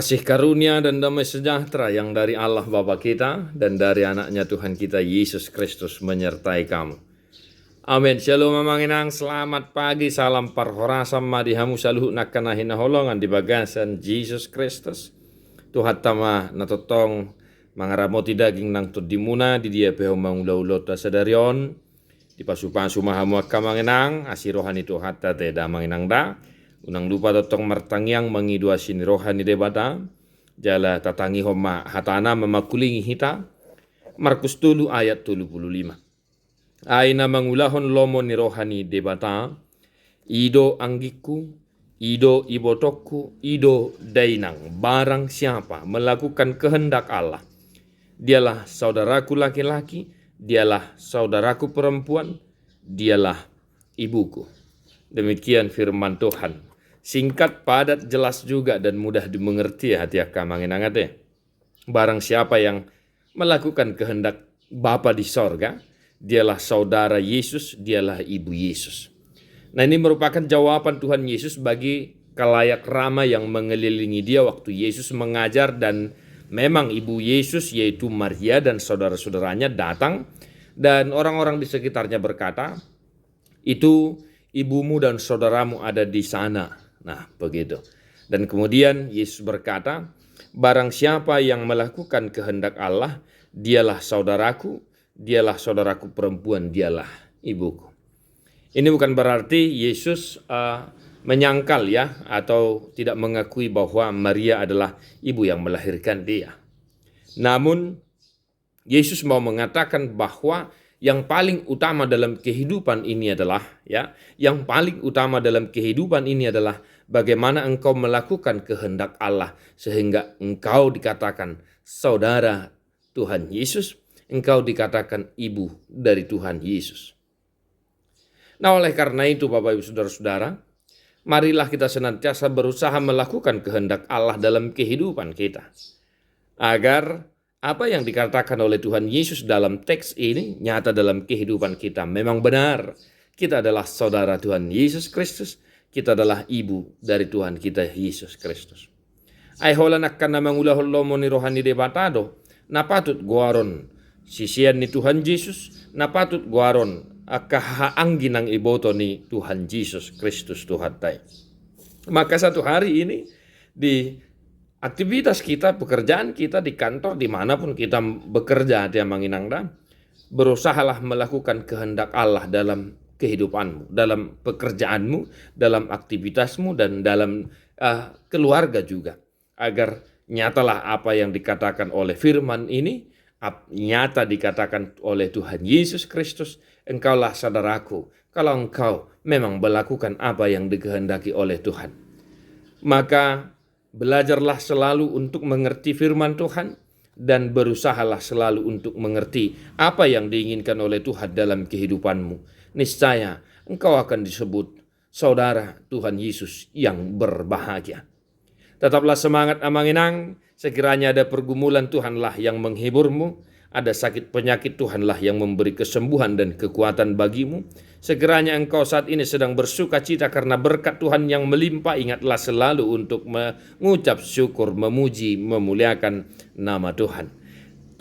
Kasih karunia dan damai sejahtera yang dari Allah Bapa kita dan dari anaknya Tuhan kita Yesus Kristus menyertai kamu. Amin. Shalom mamanginang, selamat pagi, salam parhorasam madihamu saluhu nakanahin holongan di bagasan Yesus Kristus. Tuhan tama natotong mangaramoti daging nang tudimuna di dia peho mangulaulota sadarion di pasu-pasu mahamu akamanginang asirohani Tuhan tate manginang da. Unang lupa totong martangyang mangidua sini rohani debata jala tatangi homa hatana memakulingi hita. Markus 10 ayat 75. Aina mangulahon lomo ni rohani debata ido anggiku, ido ibotokku, ido dainang. Barang siapa melakukan kehendak Allah, dialah saudaraku laki-laki, dialah saudaraku perempuan, dialah ibuku. Demikian firman Tuhan. Singkat, padat, jelas juga dan mudah dimengerti hati akamanginangate. Barang siapa yang melakukan kehendak Bapa di sorga, dialah saudara Yesus, dialah ibu Yesus. Nah, ini merupakan jawaban Tuhan Yesus bagi kalayak ramai yang mengelilingi dia waktu Yesus mengajar, dan memang ibu Yesus yaitu Maria dan saudara-saudaranya datang, dan orang-orang di sekitarnya berkata, itu ibumu dan saudaramu ada di sana. Nah, begitu. Dan kemudian Yesus berkata, barang siapa yang melakukan kehendak Allah, dialah saudaraku, dialah saudaraku perempuan, dialah ibuku. Ini bukan berarti Yesus menyangkal ya, atau tidak mengakui bahwa Maria adalah ibu yang melahirkan dia. Namun Yesus mau mengatakan bahwa yang paling utama dalam kehidupan ini adalah yang paling utama dalam kehidupan ini adalah bagaimana engkau melakukan kehendak Allah sehingga engkau dikatakan saudara Tuhan Yesus, engkau dikatakan ibu dari Tuhan Yesus. Nah, oleh karena itu Bapak Ibu Saudara-saudara, marilah kita senantiasa berusaha melakukan kehendak Allah dalam kehidupan kita, agar apa yang dikatakan oleh Tuhan Yesus dalam teks ini nyata dalam kehidupan kita. Memang benar, kita adalah saudara Tuhan Yesus Kristus, kita adalah ibu dari Tuhan kita Yesus Kristus. Aiholan akan namangulahol lomo ni rohani debatado, napatut guaron sisian ni Tuhan Yesus, napatut guaron akahaanggi ng iboto ni Tuhan Yesus Kristus Tuhan tay. Maka satu hari ini di aktivitas kita, pekerjaan kita di kantor, dimanapun kita bekerja, dia manginangda, berusahalah melakukan kehendak Allah dalam kehidupanmu, dalam pekerjaanmu, dalam aktivitasmu, dan dalam keluarga juga. Agar nyatalah apa yang dikatakan oleh firman ini, nyata dikatakan oleh Tuhan Yesus Kristus, engkaulah saudaraku, kalau engkau memang melakukan apa yang dikehendaki oleh Tuhan. Maka belajarlah selalu untuk mengerti firman Tuhan dan berusahalah selalu untuk mengerti apa yang diinginkan oleh Tuhan dalam kehidupanmu. Niscaya engkau akan disebut saudara Tuhan Yesus yang berbahagia. Tetaplah semangat amanginang, sekiranya ada pergumulan Tuhanlah yang menghiburmu, ada sakit penyakit Tuhanlah yang memberi kesembuhan dan kekuatan bagimu. Sekiranya engkau saat ini sedang bersuka cita karena berkat Tuhan yang melimpah, ingatlah selalu untuk mengucap syukur, memuji, memuliakan nama Tuhan.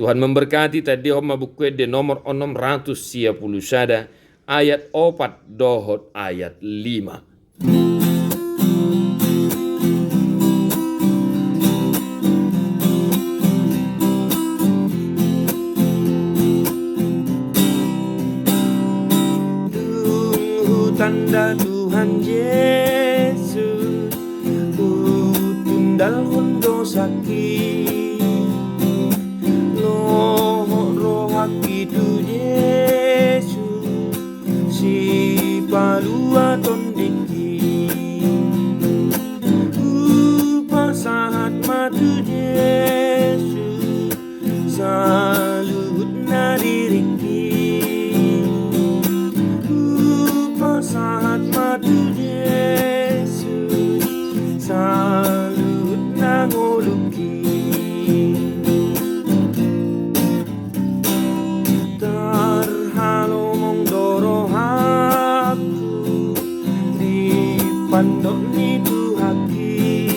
Tuhan memberkati. Tadi homa buku de nomor 610 sada ayat 4 dohot ayat 5. Tanda Tuhan Yesus tundal hundo sakit rohak itu Yesus si palua tondiki pasahat matu Yesus salut nadiriki saat matu Yesus salut nanguluki terhalu mong dorohaku di pandok ni Tuhaki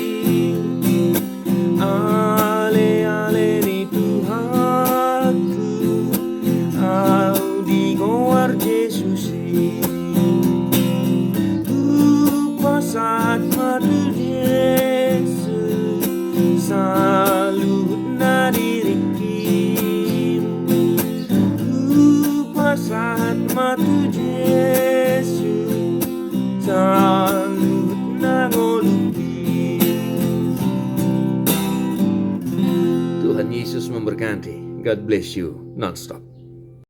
Yesus memberkati. God bless you nonstop.